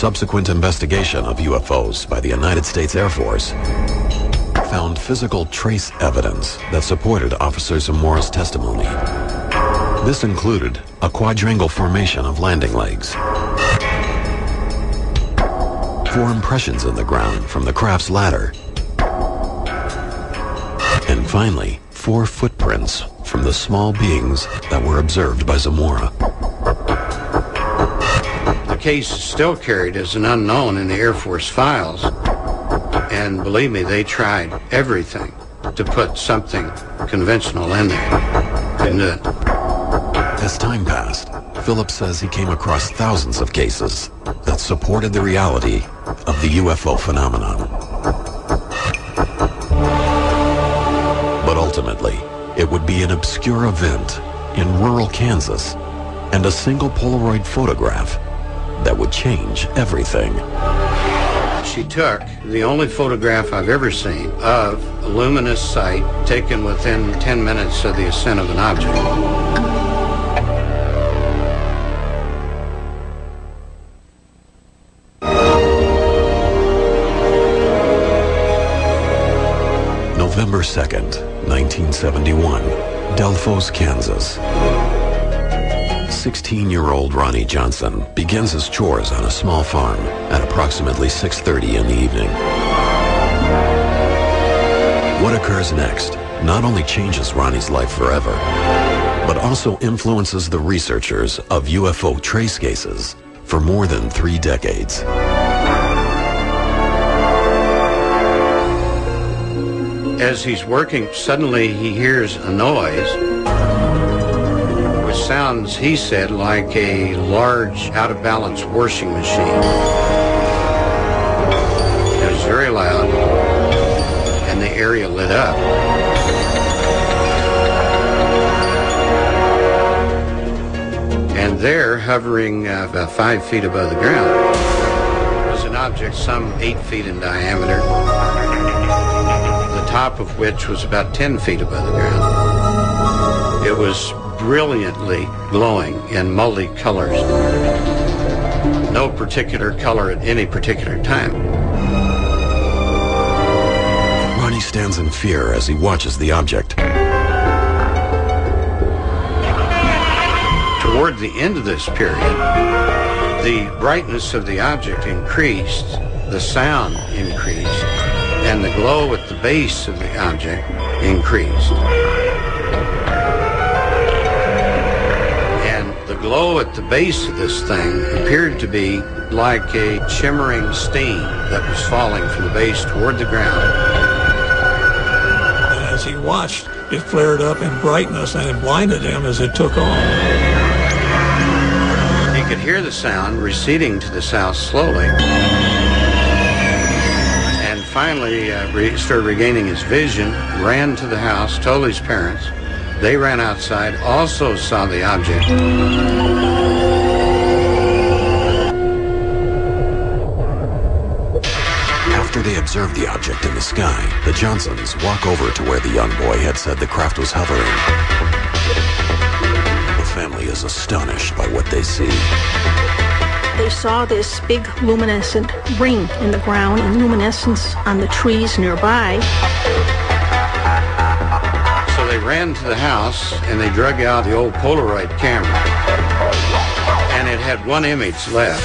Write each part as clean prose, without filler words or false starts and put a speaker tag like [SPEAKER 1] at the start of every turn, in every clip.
[SPEAKER 1] subsequent investigation of UFOs by the United States Air Force found physical trace evidence that supported Officer Zamora's testimony. This included a quadrangle formation of landing legs, 4 impressions in the ground from the craft's ladder, and finally, 4 footprints from the small beings that were observed by Zamora.
[SPEAKER 2] The case is still carried as an unknown in the Air Force files, and believe me, they tried everything to put something conventional in there. Couldn't do it.
[SPEAKER 1] As time passed, Philip says he came across thousands of cases that supported the reality of the UFO phenomenon. But ultimately, it would be an obscure event in rural Kansas and a single Polaroid photograph that would change everything.
[SPEAKER 2] She took the only photograph I've ever seen of a luminous sight taken within 10 minutes of the ascent of an object.
[SPEAKER 1] November 2nd, 1971, Delphos, Kansas. 16-year-old Ronnie Johnson begins his chores on a small farm at approximately 6:30 in the evening. What occurs next not only changes Ronnie's life forever, but also influences the researchers of UFO trace cases for more than 3 decades.
[SPEAKER 2] As he's working, suddenly he hears a noise, which sounds, he said, like a large, out-of-balance washing machine. It was very loud, and the area lit up. And there, hovering about 5 feet above the ground, was an object some 8 feet in diameter, the top of which was about 10 feet above the ground. It was brilliantly glowing in multi-colors. No particular color at any particular time.
[SPEAKER 1] Ronnie stands in fear as he watches the object.
[SPEAKER 2] Toward the end of this period, the brightness of the object increased, the sound increased, and the glow at the base of the object increased. And the glow at the base of this thing appeared to be like a shimmering steam that was falling from the base toward the ground.
[SPEAKER 3] And as he watched, it flared up in brightness and it blinded him as it took on.
[SPEAKER 2] He could hear the sound receding to the south slowly. Finally started regaining his vision, ran to the house, told his parents. They ran outside, also saw the object.
[SPEAKER 1] After they observed the object in the sky, the Johnsons walk over to where the young boy had said the craft was hovering. The family is astonished by what they see.
[SPEAKER 4] They saw this big luminescent ring in the ground and luminescence on the trees nearby.
[SPEAKER 2] So they ran to the house and they drug out the old Polaroid camera. And it had one image left.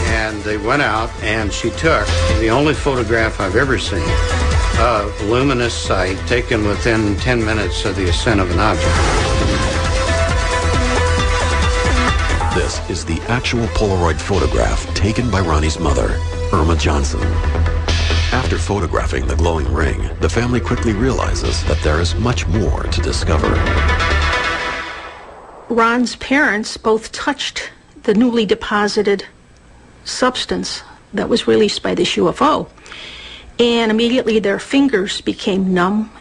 [SPEAKER 2] And they went out and she took the only photograph I've ever seen of a luminous sight taken within 10 minutes of the ascent of an object.
[SPEAKER 1] This is the actual Polaroid photograph taken by Ronnie's mother, Irma Johnson. After photographing the glowing ring, the family quickly realizes that there is much more to discover.
[SPEAKER 4] Ron's parents both touched the newly deposited substance that was released by this UFO, and immediately their fingers became numb.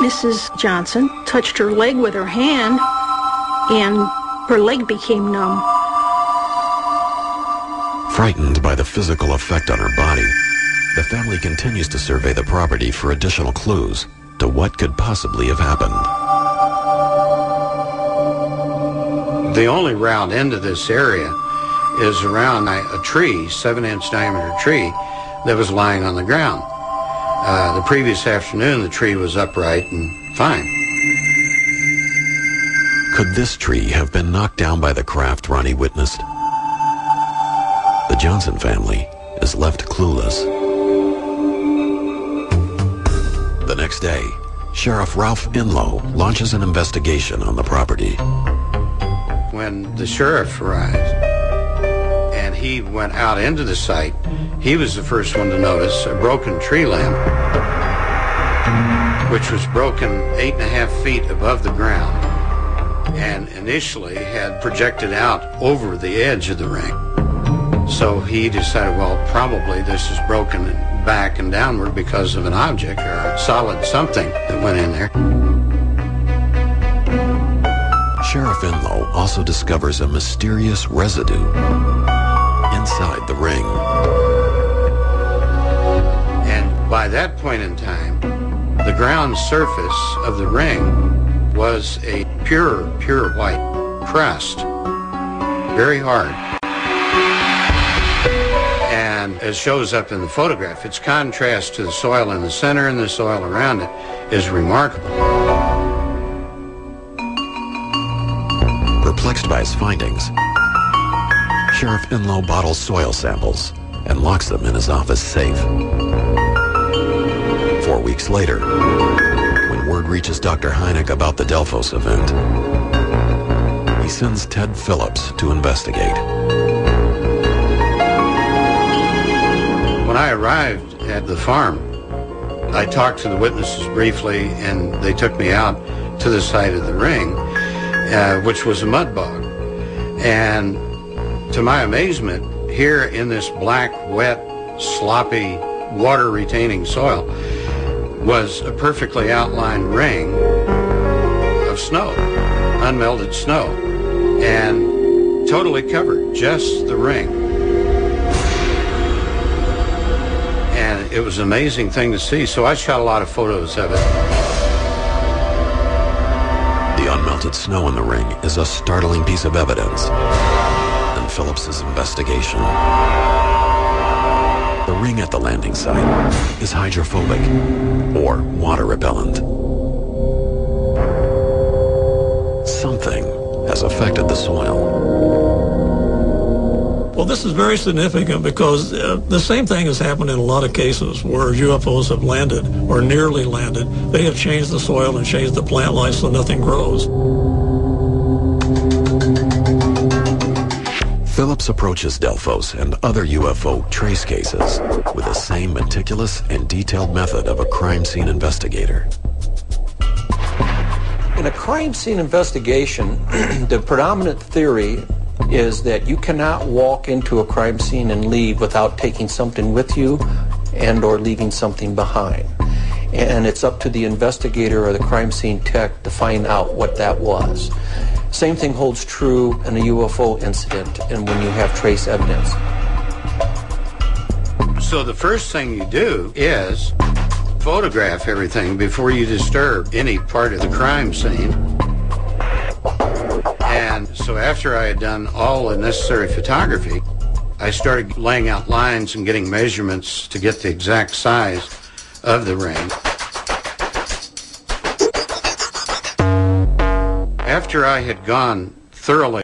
[SPEAKER 4] Mrs. Johnson touched her leg with her hand, and her leg became numb.
[SPEAKER 1] Frightened by the physical effect on her body, the family continues to survey the property for additional clues to what could possibly have happened.
[SPEAKER 2] The only route into this area is around a tree, 7-inch diameter tree, that was lying on the ground. The previous afternoon, the tree was upright and fine.
[SPEAKER 1] Could this tree have been knocked down by the craft Ronnie witnessed? The Johnson family is left clueless. The next day, Sheriff Ralph Inlow launches an investigation on the property.
[SPEAKER 2] When the sheriff arrived and he went out into the site, he was the first one to notice a broken tree limb, which was broken 8.5 feet above the ground and initially had projected out over the edge of the ring. So he decided, well, probably this is broken back and downward because of an object or a solid something that went in there.
[SPEAKER 1] Sheriff Inlow also discovers a mysterious residue inside the ring.
[SPEAKER 2] And by that point in time, the ground surface of the ring was a pure white crust, very hard. And as shows up in the photograph, its contrast to the soil in the center and the soil around it is remarkable.
[SPEAKER 1] Perplexed by his findings, Sheriff Inlow bottles soil samples and locks them in his office safe. 4 weeks later, when word reaches Dr. Hynek about the Delphos event, he sends Ted Phillips to investigate.
[SPEAKER 2] When I arrived at the farm, I talked to the witnesses briefly, and they took me out to the site of the ring, which was a mud bog. And to my amazement, here in this black, wet, sloppy, water-retaining soil was a perfectly outlined ring of snow, unmelted snow, and totally covered, just the ring. And it was an amazing thing to see, so I shot a lot of photos of it.
[SPEAKER 1] The unmelted snow in the ring is a startling piece of evidence in Phillips's investigation. The ring at the landing site is hydrophobic, or water repellent. Something has affected the soil.
[SPEAKER 3] Well, this is very significant because the same thing has happened in a lot of cases where UFOs have landed or nearly landed. They have changed the soil and changed the plant life so nothing grows.
[SPEAKER 1] Phillips approaches Delphos and other UFO trace cases with the same meticulous and detailed method of a crime scene investigator.
[SPEAKER 5] In a crime scene investigation, the predominant theory is that you cannot walk into a crime scene and leave without taking something with you and or leaving something behind. And it's up to the investigator or the crime scene tech to find out what that was. Same thing holds true in a UFO incident and when you have trace evidence.
[SPEAKER 2] So the first thing you do is photograph everything before you disturb any part of the crime scene. And so after I had done all the necessary photography, I started laying out lines and getting measurements to get the exact size of the ring. After I had gone thoroughly